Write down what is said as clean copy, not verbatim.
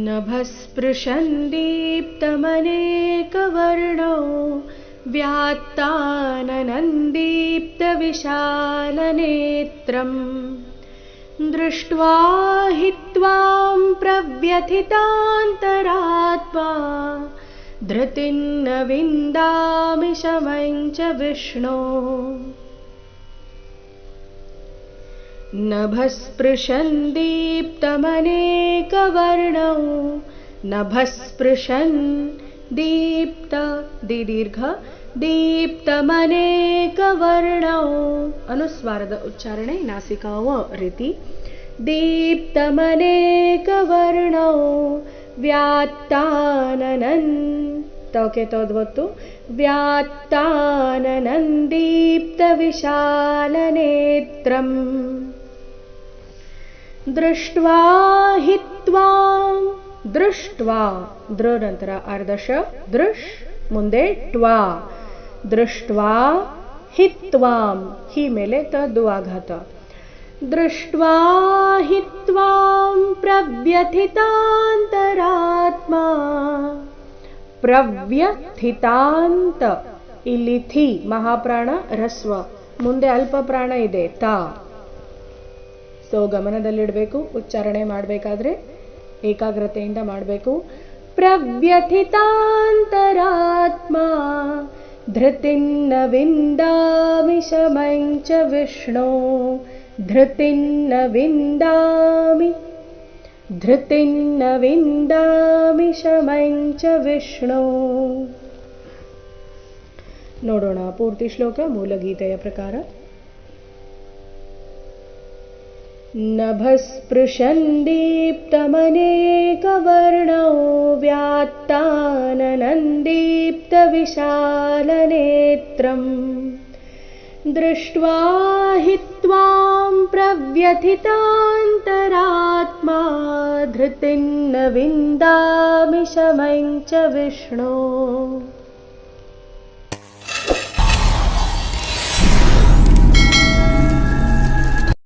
नभस्पृशन् दीप्तमनेकवर्णो व्यात्ताननन्दीप्तविशालनेत्रम् दृष्ट्वा हि त्वां प्रव्यथितान्तरात्मा धृतिं न विन्दामि शमं च विष्णो। नभस्पृशन् दीप्तमनेकवर्णो नभस्पृशन् दीप्त दीर्घ दीप्तमनेकवर्णो ಅನುಸ್ವಾರದ ಉಚ್ಚಾರಣೆ ನಾಸಿಕಾವ ರೀತಿ ದೀಪ್ತಮನೇಕವರ್ಣೋ ವ್ಯಾತ್ತಾನನನ್ ತೋಕೆ ತೋದ್ವತ್ತು ವ್ಯಾತ್ತಾನನಂದೀಪ್ತವಿಶಾಲನೇತ್ರಂ ದೃಷ್ಟ್ವಾ ಹಿ ತ್ವಾಂ ದೃಷ್ಟ್ವಾ ದೃ ನಂತರ ಅರ್ಧಶ ದೃಶ್ ಮುಂದೆ ಟ್ವಾ ದೃಷ್ಟ್ವಾ ಹಿ ತ್ವಾಂ ಹಿ ಮೇಲೆ ತದ್ದು ಆಘಾತ ದೃಷ್ಟ್ವಾ ಹಿ ತ್ವಾಂ ಪ್ರವ್ಯಥಿತಾಂತರಾತ್ಮಾ ಪ್ರವ್ಯಥಿತಾಂತ ಇಲ್ಲಿ ಥಿ ಮಹಾಪ್ರಾಣ ರಸ್ವ ಮುಂದೆ ಅಲ್ಪ ಪ್ರಾಣ ಇದೆ ತಾ ಸೊ ಗಮನದಲ್ಲಿಡಬೇಕು ಉಚ್ಚಾರಣೆ ಮಾಡಬೇಕಾದ್ರೆ ಏಕಾಗ್ರತೆಯಿಂದ ಮಾಡಬೇಕು ಪ್ರವ್ಯಥಿತಾಂತರಾತ್ಮಾ धृतिं न विन्दामि शमं च विष्णो धृतिं न विन्दामि शमं च विष्णो। ನೋಡೋಣ ಪೂರ್ತಿ ಶ್ಲೋಕ ಮೂಲಗೀತೆಯ ಪ್ರಕಾರ ನಭಸ್ಪೃಶನ್ ದೀಪ್ತಮನೇಕವರ್ಣೋ ವ್ಯಾತ್ತಾನನಂದೀಪ್ತವಿಶಾಲನೇತ್ರಂ ದೃಷ್ಟ್ವಾ ಹಿ ತ್ವಾಂ ಪ್ರವ್ಯಥಿತಾಂತರಾತ್ಮಾ ಧೃತಿಂ ನ ವಿಂದಾಮಿ ಶಮಂ ಚ ವಿಷ್ಣೋ।